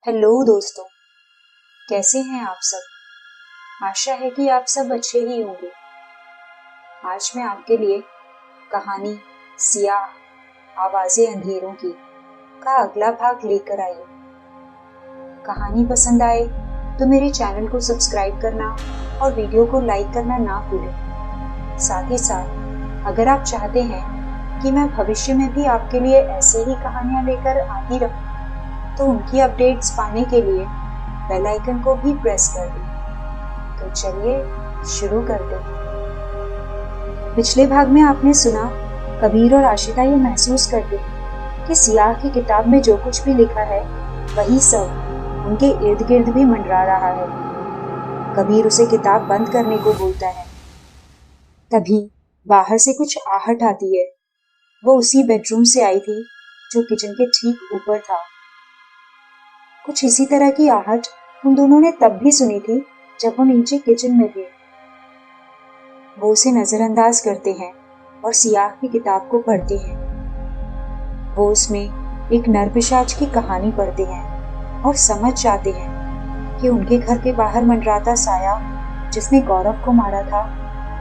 Hello दोस्तों, कैसे हैं आप सब। आशा है कि आप सब अच्छे ही होंगे। आज मैं आपके लिए कहानी सियाह आवाजें अंधेरों की का अगला भाग लेकर आई हूँ। कहानी पसंद आए तो मेरे चैनल को सब्सक्राइब करना और वीडियो को लाइक करना ना भूलें। साथ ही साथ अगर आप चाहते हैं कि मैं भविष्य में भी आपके लिए ऐसे ही कहानियां लेकर आती रहूं, तो उनकी अपडेट्स पाने के लिए बेल आइकन को भी प्रेस कर दें। तो चलिए शुरू करते हैं। पिछले भाग में आपने सुना कबीर और आशिता ये महसूस करते हैं कि सियाह की किताब में जो कुछ भी लिखा है वही सब उनके इर्द गिर्द भी मंडरा रहा है। कबीर उसे किताब बंद करने को बोलता है। तभी बाहर से कुछ आहट आती है। वो उसी बेडरूम से आई थी जो किचन के ठीक ऊपर था। कुछ इसी तरह की आहट उन दोनों ने तब भी सुनी थी जब वो नीचे किचन में थे। वो उसे नजरअंदाज करते हैं और सियाह की किताब को पढ़ते हैं। वो उसमें एक नरपिशाच की कहानी पढ़ते हैं और समझ जाते हैं कि उनके घर के बाहर मंडराता साया जिसने गौरव को मारा था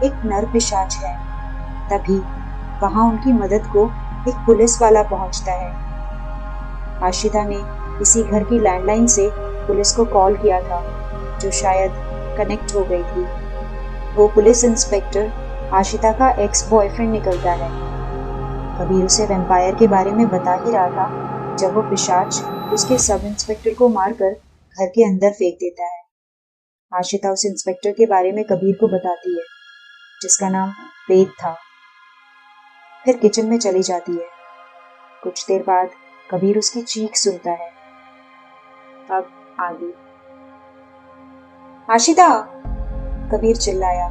एक नरपिशाच है। तभी वहां उनकी मदद को एक पुलिस वाला पहुंचता है। आशिता ने इसी घर की लैंडलाइन से पुलिस को कॉल किया था जो शायद कनेक्ट हो गई थी। वो पुलिस इंस्पेक्टर आशिता का एक्स बॉयफ्रेंड निकलता है। कबीर उसे वैम्पायर के बारे में बता ही रहा था जब वो पिशाच उसके सब इंस्पेक्टर को मारकर घर के अंदर फेंक देता है। आशिता उस इंस्पेक्टर के बारे में कबीर को बताती है जिसका नाम वेद था। फिर किचन में चली जाती है। कुछ देर बाद कबीर उसकी चीख सुनता है। अब आगे। आशिता, कबीर चिल्लाया।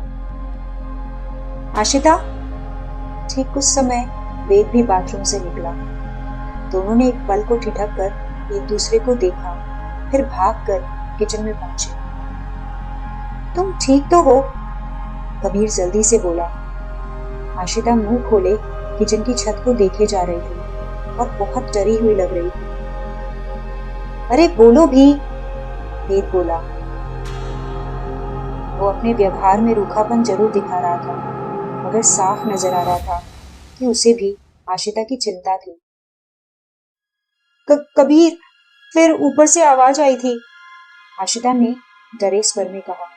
आशिता। ठीक उस समय वेद भी बाथरूम से निकला। दोनों ने एक पल को ठिठक कर एक दूसरे को देखा, फिर भागकर किचन में पहुंचे। तुम ठीक तो हो? कबीर जल्दी से बोला। आशिता मुंह खोले किचन की छत को देखे जा रही थी और बहुत डरी हुई लग रही थी। अरे बोलो भी, वेद बोला। वो अपने व्यवहार में रूखापन जरूर दिखा रहा था, मगर साफ नजर आ रहा था कि उसे भी आशिता की चिंता थी। कबीर, फिर ऊपर से आवाज आई थी, आशिता ने डरे स्वर में कहा।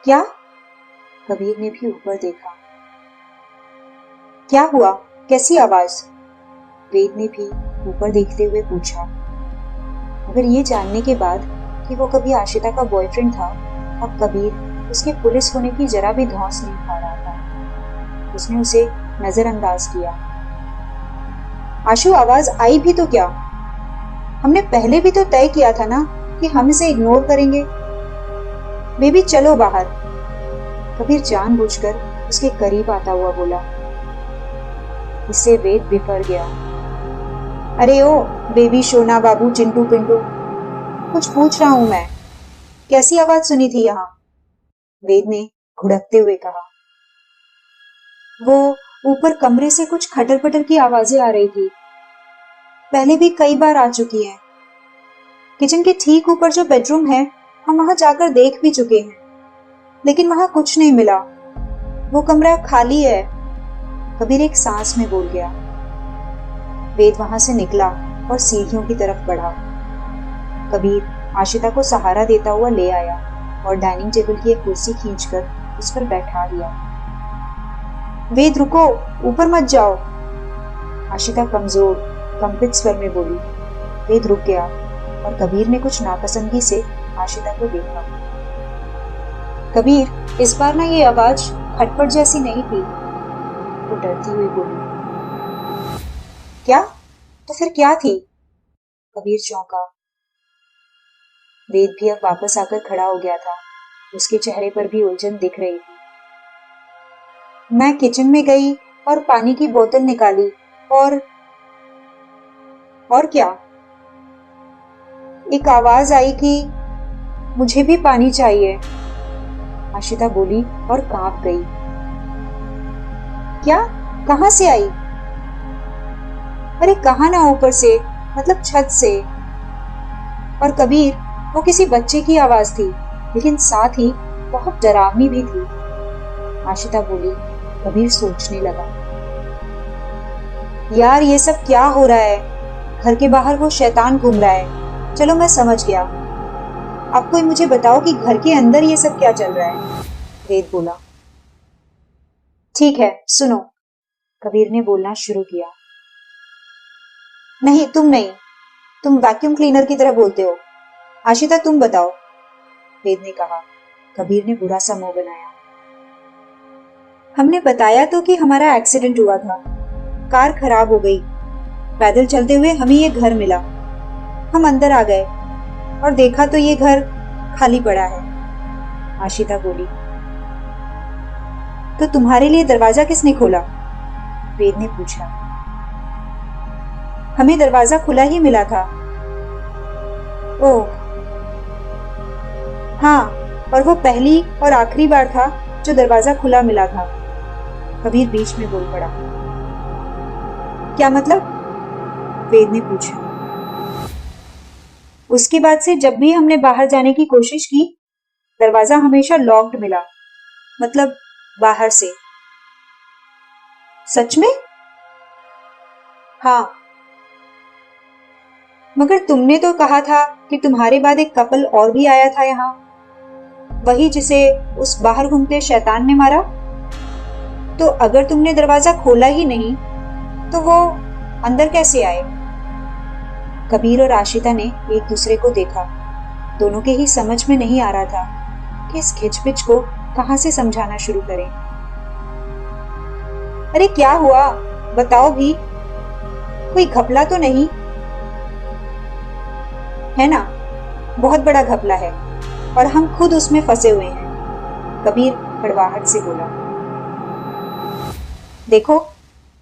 क्या? कबीर ने भी ऊपर देखा। क्या हुआ? कैसी आवाज? वेद ने भी ऊपर देखते हुए पूछा। मगर ये जानने के बाद कि वो कभी आशिता का बॉयफ्रेंड था, अब कबीर उसके पुलिस होने की जरा भी धौंस नहीं खा रहा था। उसने उसे नजरअंदाज किया। आशु, आवाज आई भी तो क्या? हमने पहले भी तो तय किया था ना कि हम इसे इग्नोर करेंगे। बेबी चलो बाहर, कबीर जानबूझकर उसके करीब आता हुआ बोला। इससे वेद बिफर गया। अरे ओ बेबी, शोना बाबू, चिंटू पिंटू, कुछ पूछ रहा हूं मैं। कैसी आवाज सुनी थी यहाँ? वेद ने घुड़कते हुए कहा। वो ऊपर कमरे से कुछ खटर पटर की आवाजें आ रही थी। पहले भी कई बार आ चुकी हैं। किचन के ठीक ऊपर जो बेडरूम है, हम वहां जाकर देख भी चुके हैं, लेकिन वहां कुछ नहीं मिला। वो कमरा खाली है, कबीर एक सांस में बोल गया। वेद वहां से निकला और सीढ़ियों की तरफ बढ़ा। कबीर आशिता को सहारा देता हुआ ले आया और डाइनिंग टेबल की एक कुर्सी खींचकर उस पर बैठा दिया। वेद रुको, ऊपर मत जाओ, आशिता कमजोर कंपित स्वर में बोली। वेद रुक गया और कबीर ने कुछ नापसंदगी से आशिता को देखा। कबीर, इस बार ना ये आवाज खटपट जैसी नहीं थी, वो डरती हुई बोली। क्या? तो फिर क्या थी? कबीर चौंका। वेद भी अब वापस आकर खड़ा हो गया था। उसके चेहरे पर भी उलझन दिख रही थी। मैं किचन में गई और पानी की बोतल निकाली और क्या? एक आवाज आई कि मुझे भी पानी चाहिए, आशिता बोली और कांप गई। क्या? कहां से आई? अरे कहा ना, ऊपर से, मतलब छत से। और कबीर वो किसी बच्चे की आवाज थी, लेकिन साथ ही बहुत डरावनी भी थी। आशिता बोली। कबीर सोचने लगा, यार ये सब क्या हो रहा है? घर के बाहर वो शैतान घूम रहा है। चलो मैं समझ गया, अब कोई मुझे बताओ कि घर के अंदर ये सब क्या चल रहा है? वेद बोला। ठीक है सुनो, कबीर ने बोलना शुरू किया। नहीं तुम वैक्यूम क्लीनर की तरह बोलते हो। आशिता तुम बताओ, वेद ने कहा। कबीर ने बुरा सा मुंह बनाया। हमने बताया तो कि हमारा एक्सीडेंट हुआ था, कार खराब हो गई, पैदल चलते हुए हमें ये घर मिला। हम अंदर आ गए और देखा तो ये घर खाली पड़ा है। आशिता बोली। तो तुम्हारे लिए दरवाजा किसने खोला? वेद ने पूछा। हमें दरवाजा खुला ही मिला था। ओह हाँ, और वो पहली और आखिरी बार था जो दरवाजा खुला मिला था। कबीर बीच में बोल पड़ा। क्या मतलब? वेद ने पूछा। उसके बाद से जब भी हमने बाहर जाने की कोशिश की, दरवाजा हमेशा लॉक्ड मिला, मतलब बाहर से। सच में? हाँ, मगर तुमने तो कहा था कि तुम्हारे बाद एक कपल और भी आया था यहाँ, वही जिसे उस बाहर घूमते शैतान ने मारा। तो अगर तुमने दरवाजा खोला ही नहीं तो वो अंदर कैसे आए? कबीर और आशिता ने एक दूसरे को देखा। दोनों के ही समझ में नहीं आ रहा था कि इस खिचपिच को कहां से समझाना शुरू करें। अरे क्या हुआ, बताओ भी, कोई घपला तो नहीं है ना? बहुत बड़ा घपला है और हम खुद उसमें फंसे हुए हैं, कबीर कड़वाहट से बोला। देखो,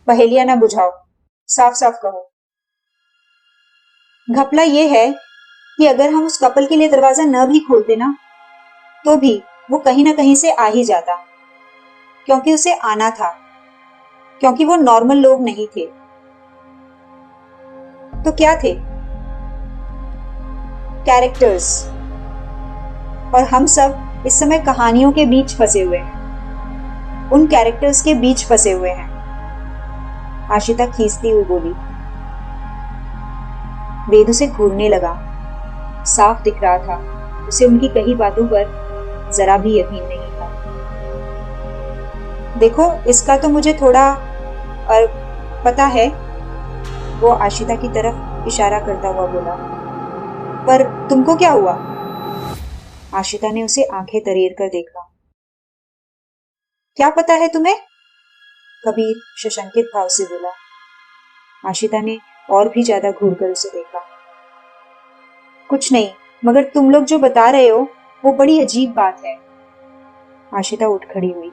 पहेलियां ना बुझाओ, साफ साफ कहो। घपला ये है कि अगर हम उस कपल के लिए दरवाजा न भी खोलते ना, तो भी वो कहीं ना कहीं से आ ही जाता, क्योंकि उसे आना था, क्योंकि वो नॉर्मल लोग नहीं थे। तो क्या थे? कैरेक्टर्स। और हम सब इस समय कहानियों के बीच फंसे हुए हैं, उन कैरेक्टर्स के बीच फंसे हुए हैं। आशिता खींचती हुई बोली। वेद उसे घूरने लगा। साफ दिख रहा था उसे उनकी कही बातों पर जरा भी यकीन नहीं था। देखो, इसका तो मुझे थोड़ा और पता है, वो आशिता की तरफ इशारा करता हुआ बोला। पर तुमको क्या हुआ? आशिता ने उसे आंखें तरेर कर देखा। क्या पता है तुम्हें? कबीर शशंकित भाव से बोला। आशिता ने और भी ज्यादा घूर कर उसे देखा। कुछ नहीं, मगर तुम लोग जो बता रहे हो वो बड़ी अजीब बात है। आशिता उठ खड़ी हुई।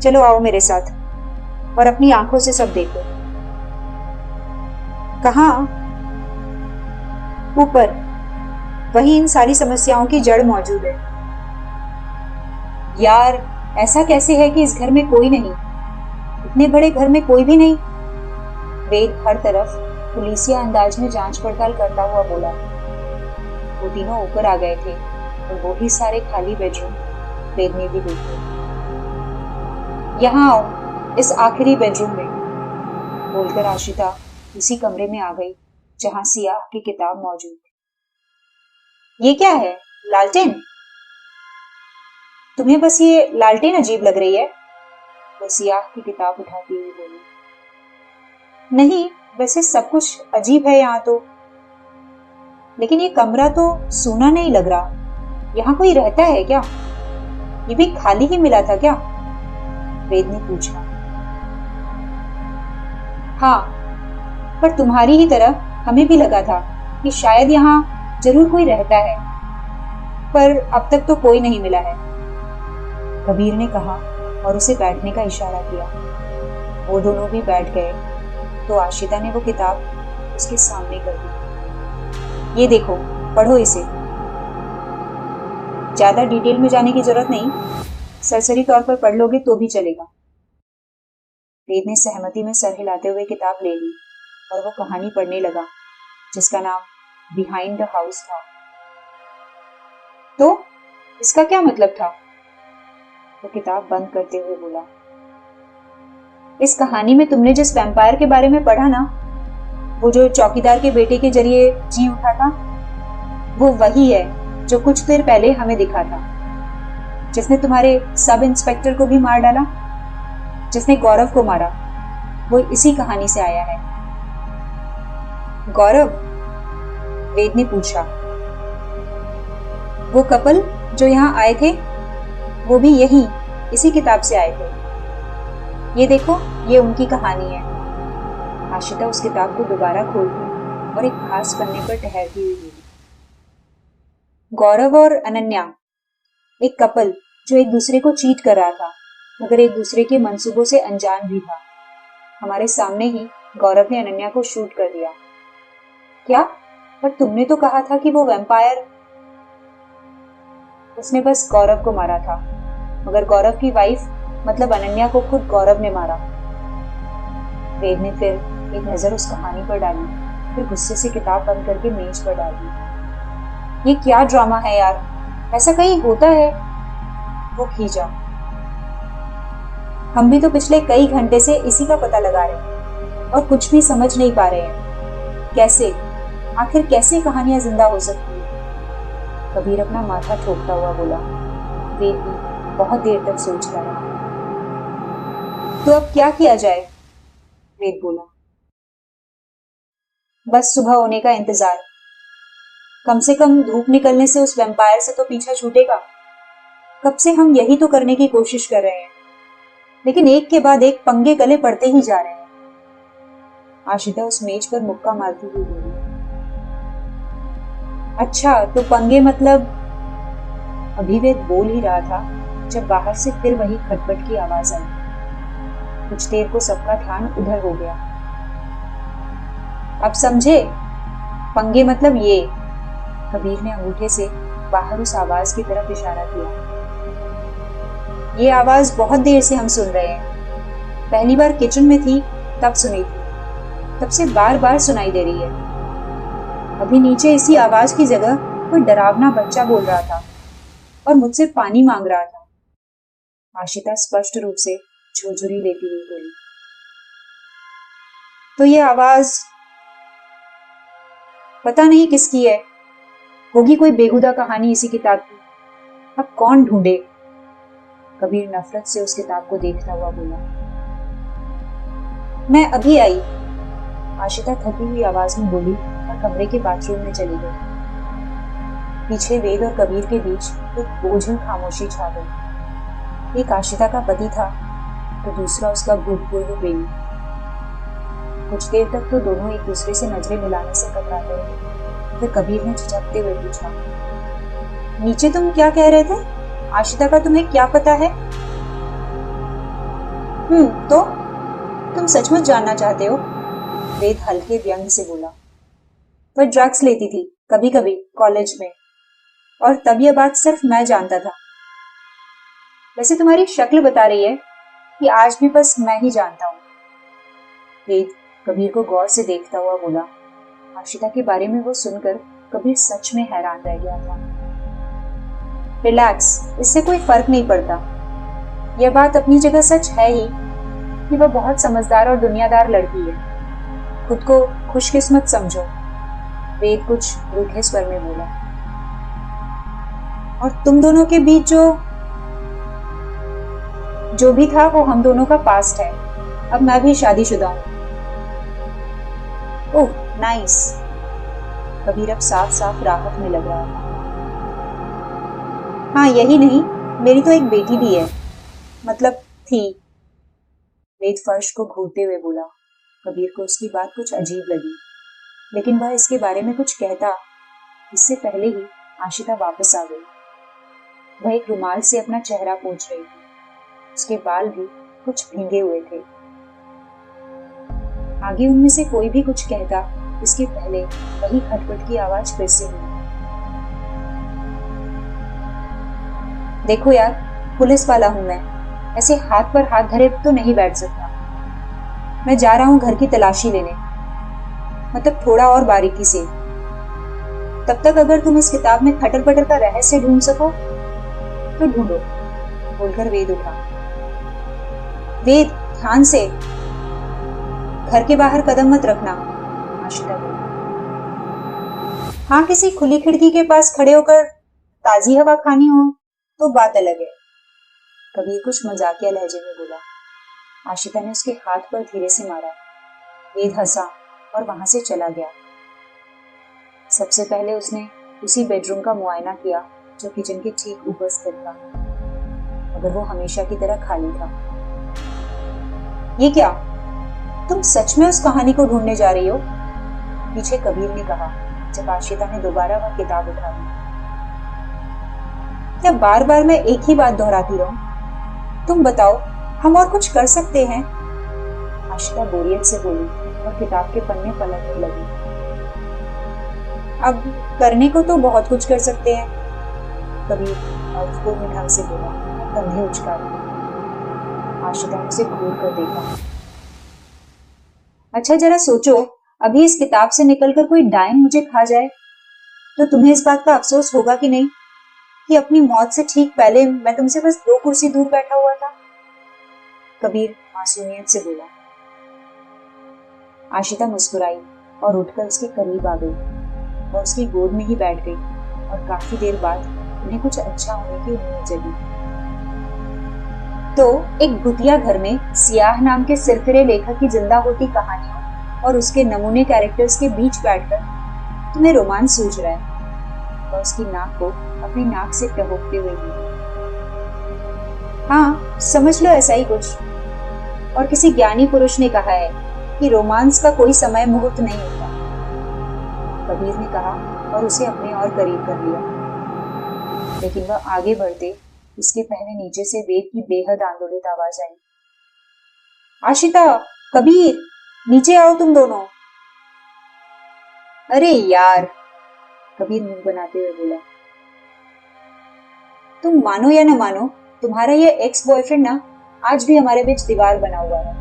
चलो आओ मेरे साथ और अपनी आंखों से सब देखो। कहाँ? ऊपर, वही इन सारी समस्याओं की जड़ मौजूद है। यार, ऐसा कैसे है कि इस घर में कोई नहीं? इतने बड़े घर में कोई भी नहीं? वेद हर तरफ पुलिसिया अंदाज में जांच पड़ताल करता हुआ बोला। वो तीनों ऊपर आ गए थे और वो ही सारे खाली बेडरूम वेद ने भी देखे। यहाँ आओ, इस आखिरी बेडरूम में, बोलकर आशिता उसी कमरे में आ गई जहां सियाह की किताब मौजूद थी। ये क्या है, लालटेन? तुम्हें बस ये लालटेन अजीब लग रही है? वो सियाह की किताब उठाती हुई बोली। नहीं, वैसे सब कुछ अजीब है यहाँ तो, लेकिन ये कमरा तो सूना नहीं लग रहा। यहाँ कोई रहता है क्या? ये भी खाली ही मिला था क्या? वेद ने पूछा। हाँ, पर तुम्हारी ही तरह हमें भी लगा था कि शायद यहाँ जरूर कोई रहता है, पर अब तक तो कोई नहीं मिला है, कबीर ने कहा और उसे बैठने का इशारा किया। वो दोनों भी बैठ गए तो आशिता ने वो किताब उसके सामने कर दी। ये देखो, पढ़ो इसे। ज्यादा डिटेल में जाने की जरूरत नहीं, सरसरी तौर पर पढ़ लोगे तो भी चलेगा। वेद ने सहमति में सर हिलाते हुए किताब ले ली और वो कहानी पढ़ने लगा जिसका नाम बिहाइंड द हाउस था। तो इसका क्या मतलब था? वो किताब बंद करते हुए बोला, इस कहानी में तुमने जिस वैम्पायर के बारे में पढ़ा ना, वो जो चौकीदार के बेटे के जरिए जी उठा था, वो वही है जो कुछ देर पहले हमें दिखा था, जिसने तुम्हारे सब इंस्पेक्टर को भी मार डाला, जिसने गौरव को मारा, वो इसी कहानी से आया है। गौरव? वेद ने पूछा। वो कपल जो यहाँ आए थे, वो भी यही इसी किताब से आए थे। ये देखो, ये उनकी कहानी है। आशिता उस किताब को दोबारा खोलती और एक खास पन्ने पर ठहरती हुई बोली, गौरव और अनन्या, एक कपल जो एक दूसरे को चीट कर रहा था, मगर एक दूसरे के मंसूबों से अनजान भी था। हमारे सामने ही गौरव ने अनन्या को शूट कर दिया। क्या? पर तुमने तो कहा था कि वो वैम्पायर। उसने बस गौरव को मारा था, मगर गौरव की वाइफ मतलब अनन्या को खुद गौरव ने मारा। वेद ने फिर एक नजर उस कहानी पर डाली, फिर गुस्से से किताब बंद करके मेज पर डाल दी। ये क्या ड्रामा है यार, ऐसा कहीं होता है? वो खींचा। हम भी तो पिछले कई घंटे से इसी का पता लगा रहे हैं और कुछ भी समझ नहीं पा रहे हैं। कैसे, आखिर कैसे कहानियां जिंदा हो सकती है? कबीर अपना माथा ठोकता हुआ बोला। वेद भी बहुत देर तक सोचता रहा। तो अब क्या किया जाए? वेद बोला। बस सुबह होने का इंतजार। कम से कम धूप निकलने से उस वैम्पायर से तो पीछा छूटेगा। कब से हम यही तो करने की कोशिश कर रहे हैं, लेकिन एक के बाद एक पंगे गले पड़ते ही जा रहे हैं। आशिता उस मेज पर मुक्का मारती हुई बोली। अच्छा, तो पंगे मतलब? अभी वेद बोल ही रहा था जब बाहर से फिर वही खटपट की आवाज आई। कुछ देर को सबका ध्यान उधर हो गया। अब समझे? पंगे मतलब ये। कबीर ने अंगूठे से बाहर उस आवाज की तरफ इशारा किया। ये आवाज बहुत देर से हम सुन रहे हैं। पहली बार किचन में थी तब सुनी थी, तब से बार बार सुनाई दे रही है। अभी नीचे इसी आवाज की जगह कोई डरावना बच्चा बोल रहा था और मुझसे पानी मांग रहा था। आशिता स्पष्ट रूप से झुरझुरी लेती हुई बोली। तो ये आवाज पता नहीं किसकी है, होगी कोई बेहुदा कहानी इसी किताब की। अब कौन ढूंढे? कबीर नफरत से उस किताब को देखता हुआ बोला। मैं अभी आई, आशिता थकी हुई आवाज में बोली और कमरे के बाथरूम में चली गई। पीछे वेद और कबीर के बीच एक बोझिल खामोशी छा गई। एक आशिता का पति था तो दूसरा उसका भूतपूर्व प्रेमी। कुछ देर तक तो दोनों एक दूसरे से नजरें मिलाने से कतराते रहे। फिर कबीर ने झिझकते हुए पूछा, नीचे तुम क्या कह रहे थे? आशिता का तुम्हें क्या पता है? तो तुम सचमुच जानना चाहते हो? वेद हल्के व्यंग से बोला। वह ड्रग्स लेती थी कभी कभी कॉलेज में, और तब यह बात सिर्फ मैं जानता था। वैसे तुम्हारी शक्ल बता रही है कि आज भी बस मैं ही जानता हूं। वेद कबीर को गौर से देखता हुआ बोला। आशिता के बारे में वो सुनकर कबीर सच में हैरान रह गया था। रिलैक्स, इससे कोई फर्क नहीं पड़ता। यह बात अपनी जगह सच है ही कि वह बहुत समझदार और दुनियादार लड़की है। खुद को खुशकिस्मत समझो, वेद कुछ रूखे स्वर में बोला। और तुम दोनों के बीच जो भी था वो हम दोनों का पास्ट है। अब मैं भी शादीशुदा हूं। Oh nice. कबीर अब साफ साफ राहत में लग रहा था। हाँ, यही नहीं, मेरी तो एक बेटी भी है, मतलब थी। वेद फर्श को घूरते हुए बोला। कबीर को उसकी बात कुछ अजीब लगी, लेकिन वह इसके बारे में कुछ कहता इससे पहले ही आशिता वापस आ गई। वह एक रुमाल से अपना चेहरा पोंछ रही थी। उसके बाल भी कुछ भीगे हुए थे। आगे उनमें से कोई भी कुछ कहता इसके पहले वही खटपट की आवाज फिर से हुई। देखो यार, पुलिस वाला हूं मैं, ऐसे हाथ पर हाथ धरे तो नहीं बैठ सकता। मैं जा रहा हूं घर की तलाशी लेने, मतलब थोड़ा और बारीकी से। तब तक अगर तुम इस किताब में खटर पटर का रहस्य ढूंढ सको तो ढूंढो, बोलकर वेद उठा। वेद, ध्यान से, घर के बाहर कदम मत रखना, आशिता बोली। हाँ, किसी खुली खिड़की के पास खड़े होकर ताजी हवा खानी हो तो बात अलग है, कबीर कुछ मजाकिया लहजे में बोला। आशिता ने उसके हाथ पर धीरे से मारा। वेद हंसा और वहां से चला गया। सबसे पहले उसने उसी बेडरूम का मुआयना किया जो किचन के ठीक ऊपर स्थित था, मगर वो हमेशा की तरह खाली था। ये क्या, तुम सच में उस कहानी को ढूंढने जा रही हो? पीछे कबीर ने कहा जब आशिता ने दोबारा वह किताब उठा ली। क्या बार बार मैं एक ही बात दोहराती रहूं? तुम बताओ, हम और कुछ कर सकते हैं? आशिता बोरियत से बोली और किताब के पन्ने पलटने लगी। अब करने को तो बहुत कुछ कर सकते हैं, कबीर अर्थपूर्ण ढंग से बोला, कंधे उचका दिए। आशिता ने उसे घूर कर देखा। अच्छा, जरा सोचो, अभी इस किताब से निकलकर कोई डायन मुझे खा जाए तो तुम्हें इस बात का अफसोस होगा कि नहीं कि अपनी मौत से ठीक पहले मैं तुमसे बस 2 कुर्सी दूर बैठा हुआ था? कबीर मासूमियत से बोला। आशिता मुस्कुराई और उठकर उसके करीब आ गई। वह उसकी गोद में ही बैठ गई और काफी देर बाद उन्हें कुछ अच्छा होने की उम्मीद जगी। तो एक भूतिया घर में सियाह नाम के सिरफिरे लेखक की जिंदा होती कहानियों और उसके नमूने कैरेक्टर्स के बीच बैठकर तुम्हें रोमांस सूझ रहा है। वह उसकी नाक को अपनी नाक से टहोकते हुए बोली। हाँ, समझ लो ऐसा ही कुछ। और किसी ज्ञानी पुरुष ने कहा है कि रोमांस का कोई समय मुहूर्त नहीं होता, कबीर ने कहा और उसे अपने और करीब कर लिया। लेकिन वह आगे बढ़ते इसके पहले नीचे से वेद की बेहद आंदोलित आवाज आई। आशिता, कबीर, नीचे आओ तुम दोनों। अरे यार, कबीर मुंह बनाते हुए बोला। तुम मानो या न मानो, तुम्हारा ये एक्स बॉयफ्रेंड ना आज भी हमारे बीच दीवार बना हुआ है।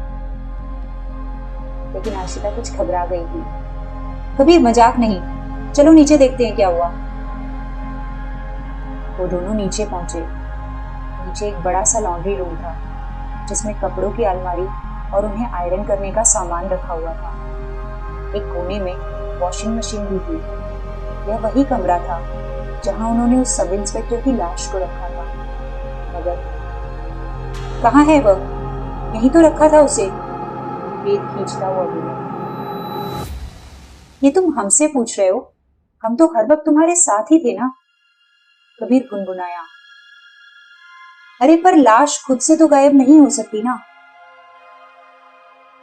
लेकिन आशिता कुछ घबरा गई थी। कबीर, मजाक नहीं, चलो नीचे देखते हैं क्या हुआ। वो दोनों नीचे पहुंचे। नीचे एक बड़ा सा लॉन्ड्री रूम था जिसमें कपड़ों की अलमारी और उन्हें आयरन करने का सामान रखा हुआ था। एक कोने में वॉशिंग मशीन भी थी। यह वही कमरा था जहां उन्होंने उस सब इंस्पेक्टर की लाश को रखा था। मगर कहाँ है वह? यहीं तो रखा था उसे, वेद खींचता हुआ बोला। ये तुम हमसे पूछ रहे हो? हम तो हर वक्त तुम्हारे साथ ही थे ना, कबीर गुनगुनाया। अरे पर लाश खुद से तो गायब नहीं हो सकती ना।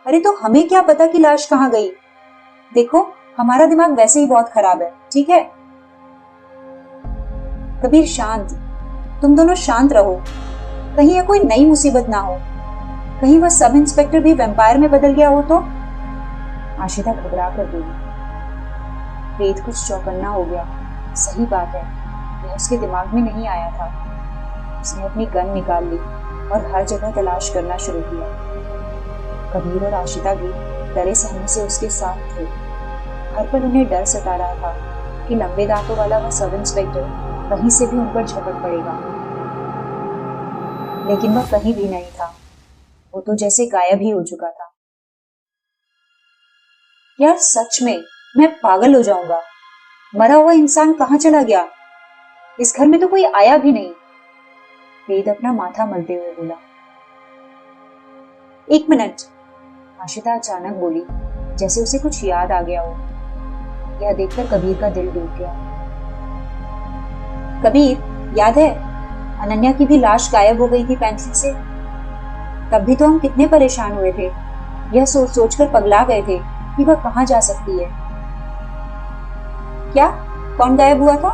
अरे तो हमें क्या पता कि लाश कहाँ गई? देखो, हमारा दिमाग वैसे ही बहुत खराब है, ठीक है? कबीर शांत, तुम दोनों शांत रहो, कहीं यह कोई नई मुसीबत ना हो। कहीं वह सब इंस्पेक्टर भी वैम्पायर में बदल गया हो तो? आशिता घबरा कर बोली। वेद कुछ चौकन्ना हो गया। सही बात है, यह उसके दिमाग में नहीं आया था। उसने अपनी गन निकाल ली और हर जगह तलाश करना शुरू किया। कबीर और आशिता भी डरे सहमे से उसके साथ थे। हर पल उन्हें डर सता रहा था कि लंबे दांतों वाला वह सब इंस्पेक्टर कहीं से भी उन पर झपट पड़ेगा। लेकिन वह कहीं भी नहीं था। वो तो जैसे गायब ही हो चुका था। यार सच में मैं पागल हो जाऊंगा। मरा हुआ इंसान कहाँ चला गया? इस घर में तो कोई आया भी नहीं। वेद अपना माथा मलते हुए बोला। 1 मिनट, आशिता अचानक बोली, जैसे उसे कुछ याद आ गया हो। यह देखकर कबीर का दिल डूब गया। कबीर, याद है अनन्या की भी लाश गायब हो गई थी पेंसिल से? तब भी तो हम कितने परेशान हुए थे। यह सोच सोचकर पगला गए थे कि वह कहाँ जा सकती है। क्या? कौन गायब हुआ था?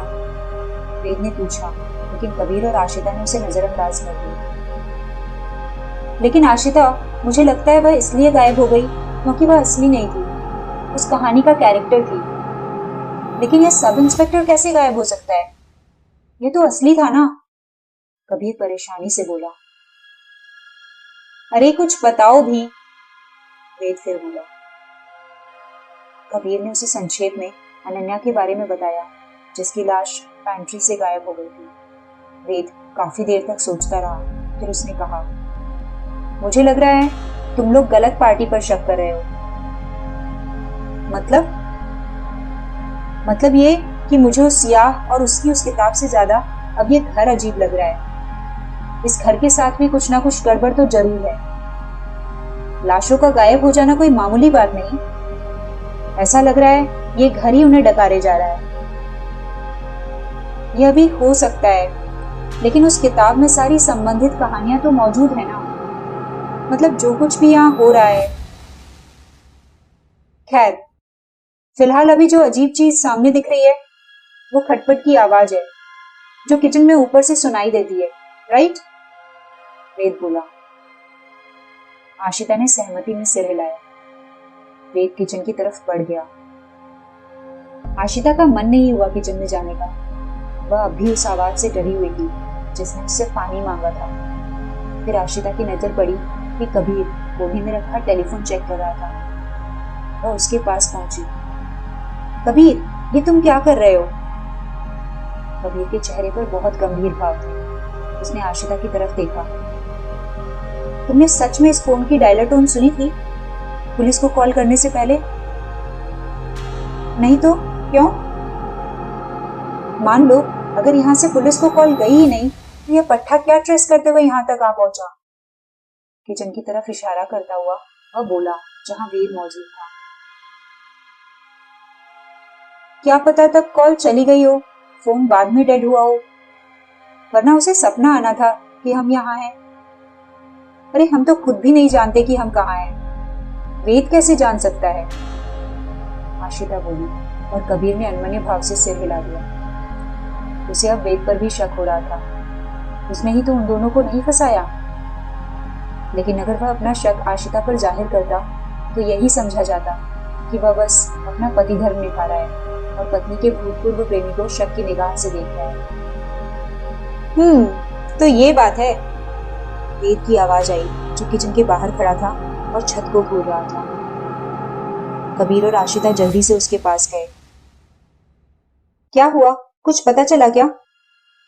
वेद ने पूछा, लेकिन कबीर और आशिता ने उसे नजरअंदाज कर दिया। लेकिन आशिता, मुझे लगता है वह इसलिए गायब हो गई क्योंकि वह असली नहीं थी, उस कहानी का कैरेक्टर थी। लेकिन यह सब इंस्पेक्टर कैसे गायब हो सकता है? यह तो असली था ना, कबीर परेशानी से बोला। अरे कुछ बताओ भी, वेद फिर बोला। कबीर ने उसे संक्षेप में अनन्या के बारे में बताया जिसकी लाश पैंट्री से गायब हो गई थी। वेद काफी देर तक सोचता रहा, फिर उसने कहा, मुझे लग रहा है तुम लोग गलत पार्टी पर शक कर रहे हो। मतलब ये कि मुझे उस सियाह और उसकी उस किताब से ज्यादा अब ये घर अजीब लग रहा है। इस घर के साथ भी कुछ ना कुछ गड़बड़ तो जरूर है। लाशों का गायब हो जाना कोई मामूली बात नहीं। ऐसा लग रहा है ये घर ही उन्हें डकारे जा रहा है। यह भी हो सकता है, लेकिन उस किताब में सारी संबंधित कहानियां तो मौजूद है ना। मतलब जो कुछ भी यहाँ हो रहा है। खैर, फिलहाल अभी जो अजीब चीज सामने दिख रही है वो खटपट की आवाज है जो किचन में ऊपर से सुनाई देती है, राइट? वेद बोला। आशिता ने सहमति में सिर हिलाया। वेद किचन की तरफ बढ़ गया। आशिता का मन नहीं हुआ किचन में जाने का। वह अभी उस आवाज से डरी हुई थी जिसने उससे पानी मांगा था। फिर आशिता की नजर पड़ी कि कबीर कोने में रखा टेलीफोन चेक कर रहा था। वह उसके पास पहुंची। कबीर, ये तुम क्या कर रहे हो? कबीर के चेहरे पर बहुत गंभीर भाव थे। उसने आशिता की तरफ देखा। तुमने सच में इस फोन की डायलर टोन सुनी थी पुलिस को कॉल करने से पहले? नहीं तो क्यों? मान लो अगर यहां से पुलिस को कॉल गई ही नहीं तो यह पट्टा क्या ट्रेस करते हुए यहां तक आ पहुंचा? किचन की तरफ इशारा करता हुआ वह बोला जहां वेद मौजूद था। क्या पता तब कॉल चली गई हो, फोन बाद में डेड हुआ हो, वरना उसे सपना आना था कि हम यहाँ हैं। अरे हम तो खुद भी नहीं जानते कि हम कहाँ हैं। वेद कैसे जान सकता है? आशिता बोली और कबीर ने अनमने भाव से सिर हिला दिया। उसे अब वेद पर भी शक हो रहा था। उसने ही तो उन दोनों को नहीं फंसाया। लेकिन अगर वह अपना शक आशिता पर जाहिर करता तो यही समझा जाता कि वह बस अपना पति धर्म निभा रहा है और पत्नी के भूतपूर्व प्रेमी को शक की निगाह से देख रहा है। तो ये बात है। वेद की आवाज आई जो किचन के बाहर खड़ा था और छत को घूर रहा था। कबीर और आशिता जल्दी से उसके पास गए। क्या हुआ, कुछ पता चला क्या?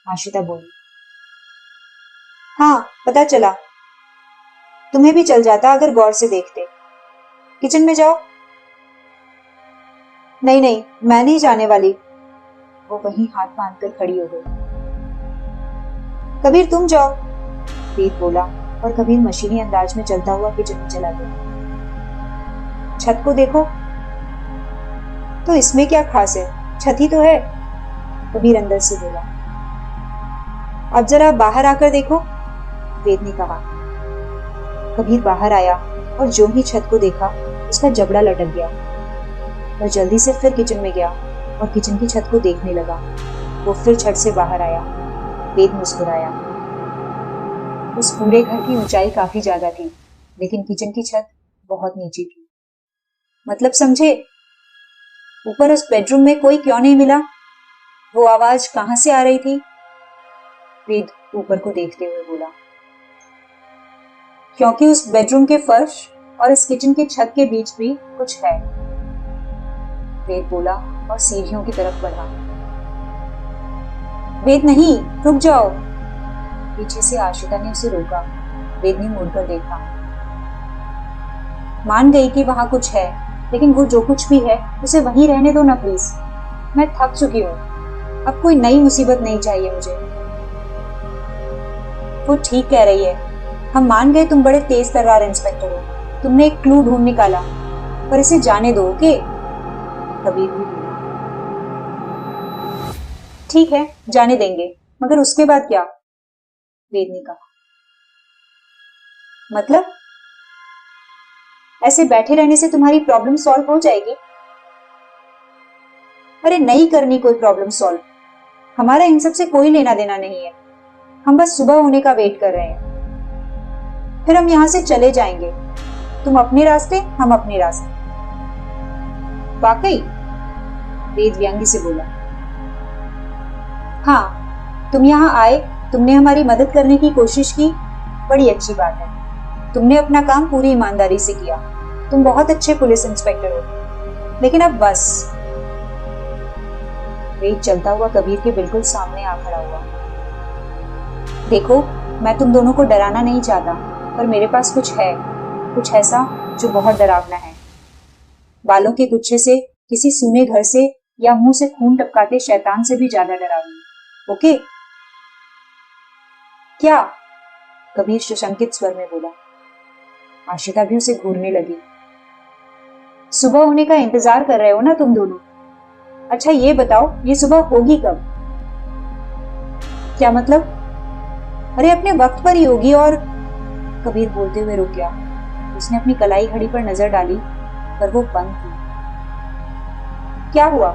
आशिता बोली। हाँ, पता चला। तुम्हें भी चल जाता अगर गौर से देखते। किचन में जाओ। नहीं नहीं, मैं नहीं जाने वाली। वो वहीं हाथ बांधकर खड़ी हो गई। कबीर तुम जाओ, वेद बोला और कबीर मशीनी अंदाज में चलता हुआ किचन में चला गया। छत को देखो। तो इसमें क्या खास है, छत ही तो है, कबीर अंदर से बोला। अब जरा बाहर आकर देखो, वेद ने कहा। कबीर बाहर आया और जो ही छत को देखा उसका जबड़ा लटक गया। वह जल्दी से फिर किचन में गया और किचन की छत को देखने लगा। वो फिर छत से बाहर आया। वेद मुस्कुराया। उस पूरे घर की ऊंचाई काफी ज्यादा थी, लेकिन किचन की छत बहुत नीची थी। मतलब समझे? ऊपर उस बेडरूम में कोई क्यों नहीं मिला? वो आवाज कहां से आ रही थी? वेद ऊपर को देखते हुए बोला। क्योंकि उस बेडरूम के फर्श और इस किचन की छत के बीच भी कुछ है, वेद बोला और सीढ़ियों की तरफ बढ़ा। वेद नहीं, रुक जाओ। पीछे से आशिता ने उसे रोका। वेद ने मुड़कर देखा। मान गई कि वहां कुछ है, लेकिन वो जो कुछ भी है उसे वहीं रहने दो ना प्लीज। मैं थक चुकी हूँ। अब कोई नई मुसीबत नहीं चाहिए मुझे। वो ठीक कह रही है। हम मान गए तुम बड़े तेज तर्रार इंस्पेक्टर हो। तुमने एक क्लू ढूंढ निकाला, पर इसे जाने दो, ओके? कबीर भी बोला। ठीक है, जाने देंगे, मगर उसके बाद क्या? वेद ने कहा। मतलब ऐसे बैठे रहने से तुम्हारी प्रॉब्लम सॉल्व हो जाएगी? अरे नहीं करनी कोई प्रॉब्लम सॉल्व। हमारा इन सब से कोई लेना देना नहीं है। हम बस सुबह होने का वेट कर रहे हैं, फिर हम यहां से चले जाएंगे। तुम अपने रास्ते, हम अपने रास्ते। वाकई? वेद व्यंग्य से बोला। हाँ, तुम यहां आए, तुमने हमारी मदद करने की कोशिश की, बड़ी अच्छी बात है। तुमने अपना काम पूरी ईमानदारी से किया। तुम बहुत अच्छे पुलिस इंस्पेक्टर हो। लेकिन अब बस। वेद चलता हुआ कबीर के बिल्कुल सामने आ खड़ा हुआ। देखो, मैं तुम दोनों को डराना नहीं चाहता, पर मेरे पास कुछ है, कुछ ऐसा जो बहुत डरावना है। बालों के गुच्छे से, किसी सूने घर से या मुंह से खून टपकाते शैतान से भी ज्यादा डरावना। ओके? क्या? कबीर सशंकित स्वर में बोला। आशिका भी उसे घूरने लगी। सुबह होने का इंतजार कर रहे हो ना तुम दोनों? अच्छा ये बताओ, ये सुबह होगी कब? क्या मतलब? अरे अपने वक्त पर ही होगी। और कबीर बोलते हुए रुक गया। उसने अपनी कलाई घड़ी पर नजर डाली, पर वो बंद थी। क्या हुआ?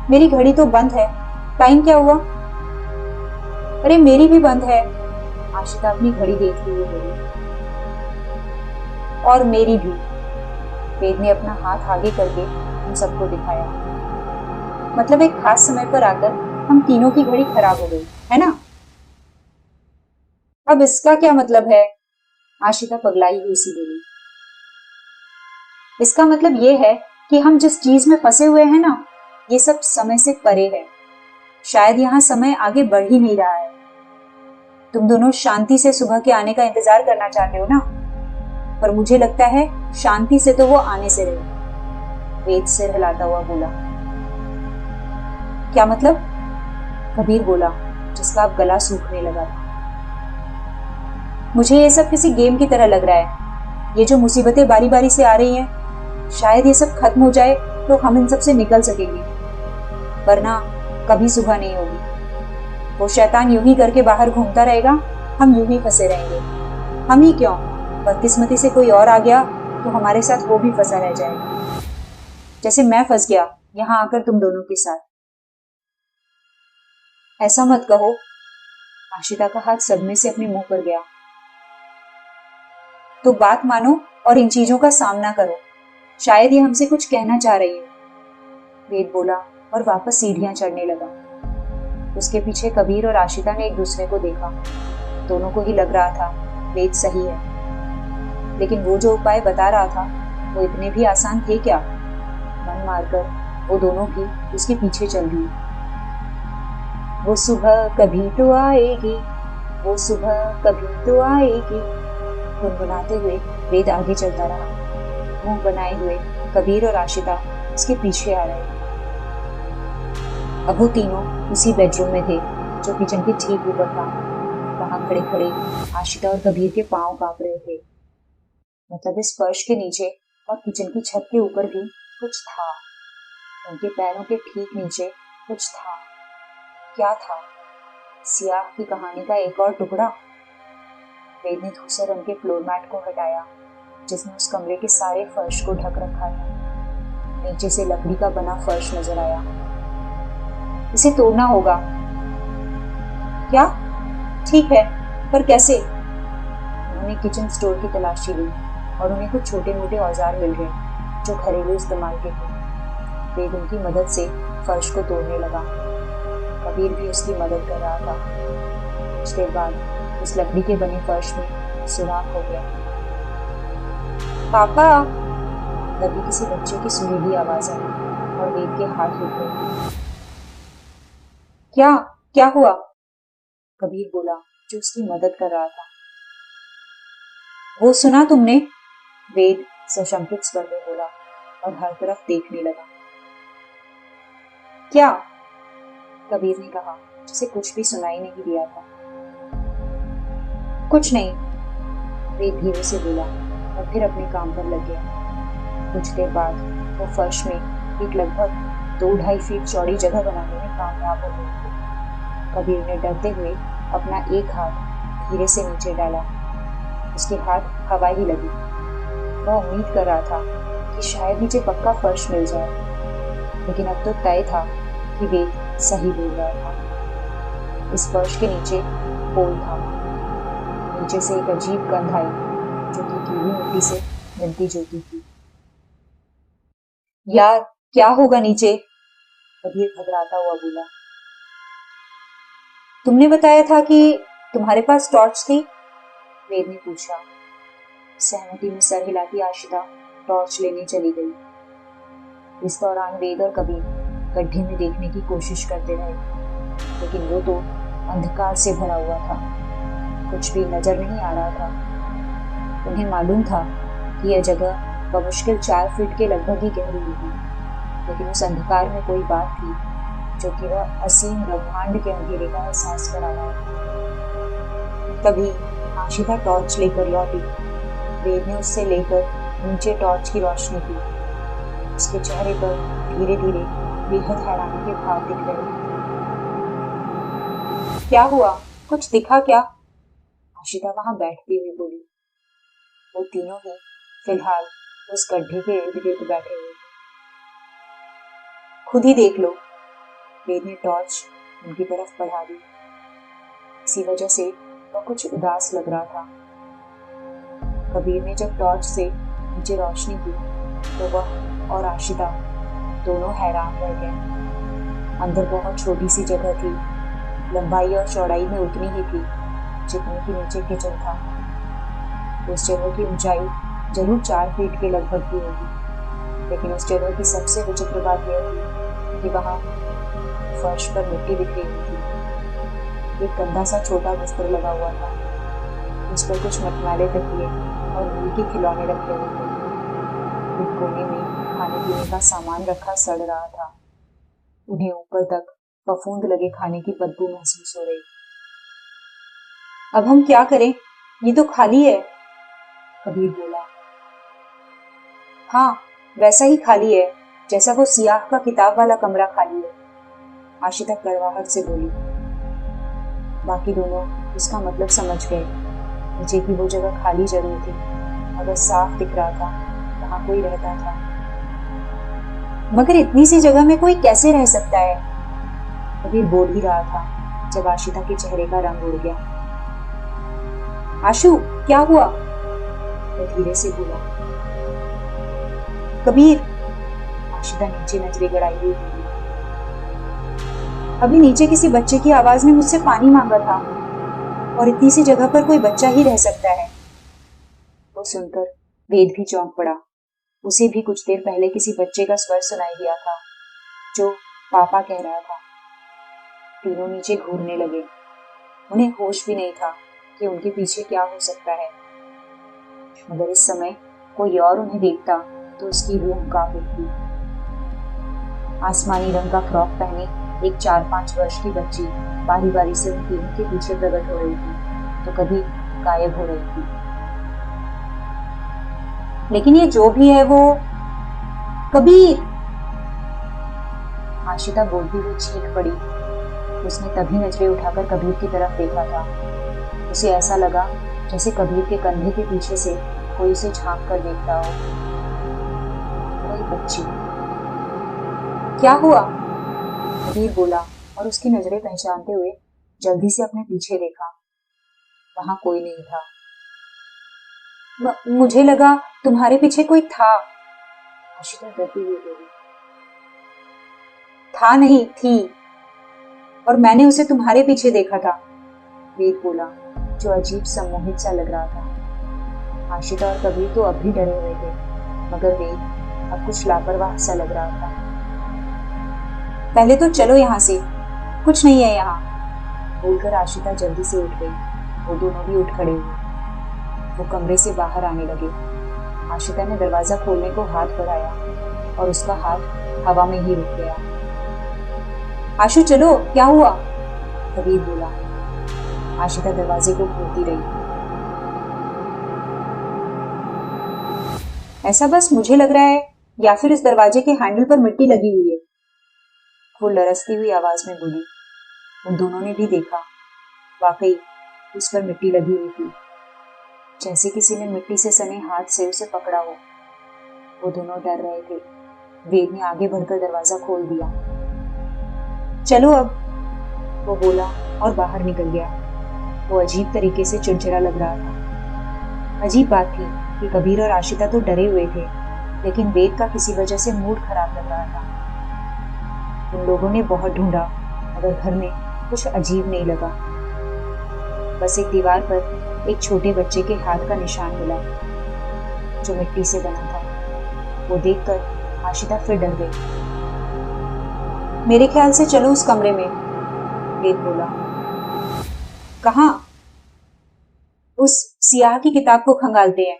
मेरी घड़ी तो बंद है। टाइम क्या हुआ? अरे मेरी भी बंद है। आशिका अपनी घड़ी देखते हुए बोली। और मेरी भी। वेद ने अपना हाथ आगे करके हम सबको दिखाया। मतलब एक खास समय पर आकर हम तीनों की घड़ी खराब हो गई, है ना? अब इसका क्या मतलब है? आशिका पगलाई हुई सी बोली। इसका मतलब ये है कि हम जिस चीज में फंसे हुए हैं ना, ये सब समय से परे है। शायद यहाँ समय आगे बढ़ ही नहीं रहा है। तुम दोनों शांति से सुबह के आने का इंतजार करना चाहते हो ना, पर मुझे लगता है शांति से तो वो आने से रहे। वेद सिर हिलाता हुआ बोला। क्या मतलब? कबीर बोला, जिसका अब गला सूखने लगा था। मुझे ये सब किसी गेम की तरह लग रहा है। ये जो मुसीबतें बारी बारी से आ रही हैं, शायद ये सब खत्म हो जाए तो हम इन सब से निकल सकेंगे, वरना कभी सुबह नहीं होगी। वो शैतान यूं ही करके बाहर घूमता रहेगा, हम यूं ही फंसे रहेंगे। हम ही क्यों, बदकिस्मती से कोई और आ गया तो हमारे साथ वो भी फंसा रह जाएगा, जैसे मैं फंस गया यहाँ आकर तुम दोनों के साथ। ऐसा मत कहो। आशिता का हाथ सदमे से अपने मुंह पर गया। तो बात मानो और इन चीजों का सामना करो। शायद ये हमसे कुछ कहना चाह रही है। वेद बोला और वापस सीढ़ियां चढ़ने लगा। उसके पीछे कबीर और आशिता ने एक दूसरे को देखा। दोनों को ही लग रहा था वेद सही है, लेकिन वो जो उपाय बता रहा था वो इतने भी आसान थे क्या? मन मारकर वो दोनों भी उसके पीछे चल दिए। वो सुबह कभी तो आएगी, वो सुबह कभी तो आएगी, गुनगुनाते हुए वेद आगे चलता रहा। मुंह बनाए हुए कबीर और आशिता उसके पीछे आ रहे। अब वो तीनों उसी बेडरूम में थे जो किचन के ठीक ऊपर था। वहां खड़े खड़े आशिता और कबीर के पांव कांप रहे थे। मतलब इस फर्श के नीचे और किचन की छत के ऊपर भी कुछ था। उनके पैरों के ठीक नीचे कुछ था। क्या था? सियाह की कहानी का एक और टुकड़ा। वेद ने धूसर रंग के फ्लोर मैट को हटाया जिसने उस कमरे के सारे फर्श को ढक रखा था। नीचे से लकड़ी का बना फर्श नजर आया। इसे तोड़ना होगा। क्या? ठीक है, पर कैसे? उन्होंने किचन स्टोर की तलाशी ली और उन्हें कुछ छोटे मोटे औजार मिल गए जो घरेलू इस्तेमाल के थे। वेद उनकी मदद से फर्श को तोड़ने लगा। कबीर भी उसकी मदद कर रहा था। कुछ देर बाद उस लकड़ी के बने फर्श में सुराख हो गया। पापा! तभी किसी बच्चे की सुरीली आवाज आई और वेद के हाथ रुक गए। क्या? क्या हुआ? कबीर बोला, जो उसकी मदद कर रहा था। वो सुना तुमने? वेद सशंकित स्वर में बोला और हर तरफ देखने लगा। क्या? कबीर ने कहा, जिसे कुछ भी सुनाई नहीं दिया था। कुछ नहीं, वेद धीरे से बोला और फिर अपने काम पर लग गया। कुछ देर बाद वो फर्श में एक लगभग 2-2.5 फीट चौड़ी जगह बनाने में कामयाब हो गए थे। कबीर ने डरते हुए अपना एक हाथ धीरे से नीचे डाला। उसके हाथ हवा ही लगी। वह उम्मीद कर रहा था कि शायद नीचे पक्का फर्श मिल जाए, लेकिन अब तो तय था कि वेद सही बोल रहा था। इस फर्श के नीचे पोल था। नीचे से एक अजीब गंध आई जो कि गीली मिट्टी से मिलती जुलती थी। यार, क्या होगा नीचे? कबीर घबराता हुआ बोला। तुमने बताया था कि तुम्हारे पास टॉर्च थी? वेद ने पूछा। सहमति में सर हिलाती आशिता टॉर्च लेने चली गई। इस दौरान वेद और कबीर गड्ढे में देखने की कोशिश करते रहे, लेकिन वो तो अंधकार से भरा हुआ था, कुछ भी नजर नहीं आ रहा था। उन्हें मालूम था कि यह जगह बमुश्किल 4 फीट के लगभग ही गहरी होगी, लेकिन उस अंधकार में कोई बात थी जो कि वह असीम ब्रह्मांड के अंधेरे का एहसास करा रहा था। तभी आशिता टॉर्च लेकर लौटी। वेद ने उससे लेकर नीचे टॉर्च की रोशनी की। उसके चेहरे पर धीरे धीरे बेहद हैरानी के भाव दिख रहे। क्या हुआ, कुछ दिखा क्या? आशिता वहां बैठती हुई बोली। वो तीनों ही फिलहाल उस गड्ढे के इर्द गिर्द बैठे हुए थे। खुद ही देख लो। वेद ने टॉर्च उनकी तरफ बढ़ा दी। इसी वजह से वह कुछ उदास लग रहा था। कबीर ने जब टॉर्च से नीचे रोशनी की तो वह और आशिता दोनों हैरान रह गए। अंदर बहुत छोटी सी जगह थी, लंबाई और चौड़ाई में उतनी ही थी जितनी कि नीचे किचन था। उस जगह की ऊंचाई जरूर 4 फीट के लगभग की होगी, लेकिन उस जगह की सबसे विचित्र बात यह थी कि वहां फर्श पर मिट्टी बिखरी हुई थी। एक गंदा सा छोटा बिस्तर लगा हुआ था, उस पर कुछ मटमैले तकिए और नील के खिलौने रखे हुए थे। एक कोने में खाने पीने का सामान रखा सड़ रहा था। उन्हें ऊपर तक फफूंद लगे खाने की बदबू महसूस हो रही। अब हम क्या करें, ये तो खाली है, कबीर बोला। हाँ, वैसा ही खाली है जैसा वो सियाह का किताब वाला कमरा खाली है, आशिता कड़वाहट से बोली। बाकी दोनों उसका मतलब समझ गए। नीचे की वो जगह खाली जरूर थी, मगर साफ दिख रहा था वहां कोई रहता था। मगर इतनी सी जगह में कोई कैसे रह सकता है, कबीर बोल ही रहा था जब आशिता के चेहरे का रंग उड़ गया। आशु, क्या हुआ? वो धीरे से बोला। कबीर, आशिता नीचे नजरें गड़ाई हुई बोली। अभी नीचे किसी बच्चे की आवाज ने मुझसे पानी मांगा था, और इतनी सी जगह पर कोई बच्चा ही रह सकता है। वो सुनकर वेद भी चौंक पड़ा। उसे भी कुछ देर पहले किसी बच्चे का स्वर सुनाई दिया था जो पापा कह रहा था। तीनों नीचे घूरने लगे। उन्हें होश भी नहीं था कि उनके पीछे क्या हो सकता है, मगर इस समय कोई और उन्हें देखता तो उसकी रूह कांप उठती। आसमानी रंग का फ्रॉक पहने एक 4-5 वर्ष की बच्ची बारी बारी से उन तीनों के पीछे प्रकट हो रही थी तो कभी गायब हो रही थी। लेकिन ये जो भी है वो कबीर, आशिता बोलती हुई चीख पड़ी। उसने तभी नजरें उठाकर कबीर की तरफ देखा था। उसे ऐसा लगा जैसे कबीर के कंधे के पीछे से कोई उसे झांक कर देख रहा हो। कोई बच्ची। क्या हुआ? कबीर बोला और उसकी नजरें पहचानते हुए जल्दी से अपने पीछे देखा। वहां कोई नहीं था। मुझे लगा तुम्हारे पीछे कोई था, आशिता डरती हुई बोली। था नहीं, थी, और मैंने उसे तुम्हारे पीछे देखा था, वेद बोला, जो अजीब सम्मोहित सा लग रहा था। आशिता और कबीर तो अब भी डरे हुए थे, मगर वेद अब कुछ लापरवाह सा लग रहा था। पहले तो चलो यहाँ से, कुछ नहीं है यहाँ, बोलकर आशिता जल्दी से उठ गई। वो दोनों भी उठ खड़े हुए। वो कमरे से बाहर आने लगे। आशिता ने दरवाजा खोलने को हाथ बढ़ाया और उसका हाथ हवा में ही रुक गया। आशु चलो, क्या हुआ? कबीर बोला। आशिता दरवाजे को खोलती रही। ऐसा बस मुझे लग रहा है या फिर इस दरवाजे के हैंडल पर मिट्टी लगी हुई है, वो लरसती हुई आवाज में बोली। उन दोनों ने भी देखा, वाकई उस पर मिट्टी लगी हुई थी, जैसे किसी ने मिट्टी से सने हाथ से उसे पकड़ा हो। वो दोनों डर रहे थे। वेद ने आगे बढ़कर दरवाजा खोल दिया। चलो अब, वो बोला और बाहर निकल गया। वो अजीब तरीके से चिड़चिड़ा लग रहा था। अजीब बात थी कि कबीर और आशिता तो डरे हुए थे, लेकिन वेद का किसी वजह से मूड खराब लग रहा था। उन लोगों ने बहुत ढूंढा, मगर घर में कुछ अजीब नहीं लगा। बस एक दीवार पर एक छोटे बच्चे के हाथ का निशान मिला जो मिट्टी से बना था। वो देखकर आशिता फिर डर गई। मेरे ख्याल से चलो उस कमरे में, वेद बोला। कहाँ? उस सियाह की किताब को खंगालते हैं।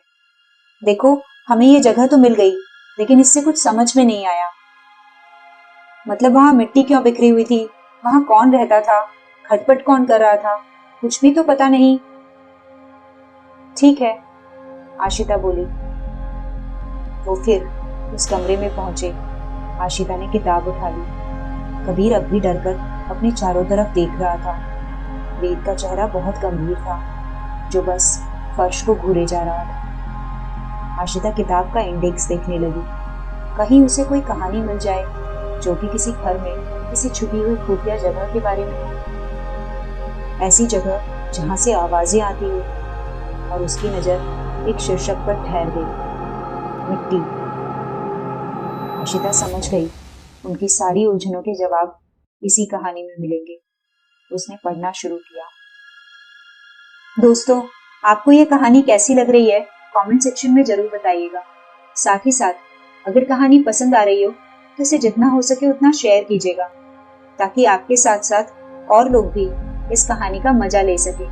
देखो, हमें ये जगह तो मिल गई, लेकिन इससे कुछ समझ में नहीं आया। मतलब वहां मिट्टी क्यों बिखरी हुई थी, वहां कौन रहता था, खटपट कौन कर रहा था, कुछ भी तो पता नहीं। ठीक है, आशिता बोली। वो फिर उस कमरे में पहुंचे। आशिता ने किताब उठा ली। कबीर अब भी डरकर अपने चारों तरफ देख रहा था। वेद का चेहरा बहुत गंभीर था, जो बस फर्श को घूरे जा रहा था। आशिता किताब का इंडेक्स देखने लगी। कहीं उसे कोई कहानी मिल जाए जो कि किसी घर में किसी छुपी हुई खुफिया जगह के बारे में हो, ऐसी जगह जहां से आवाजें आती हो। और उसकी नजर एक शीर्षक पर ठहर गई, मिट्टी। आशिता समझ गई उनकी सारी उलझनों के जवाब इसी कहानी में मिलेंगे। उसने पढ़ना शुरू किया। दोस्तों, आपको ये कहानी कैसी लग रही है कमेंट सेक्शन में जरूर बताइएगा। साथ ही साथ अगर कहानी पसंद आ रही हो तो इसे जितना हो सके उतना शेयर कीजिएगा, ताकि आपके साथ साथ और लोग भी इस कहानी का मजा ले सके।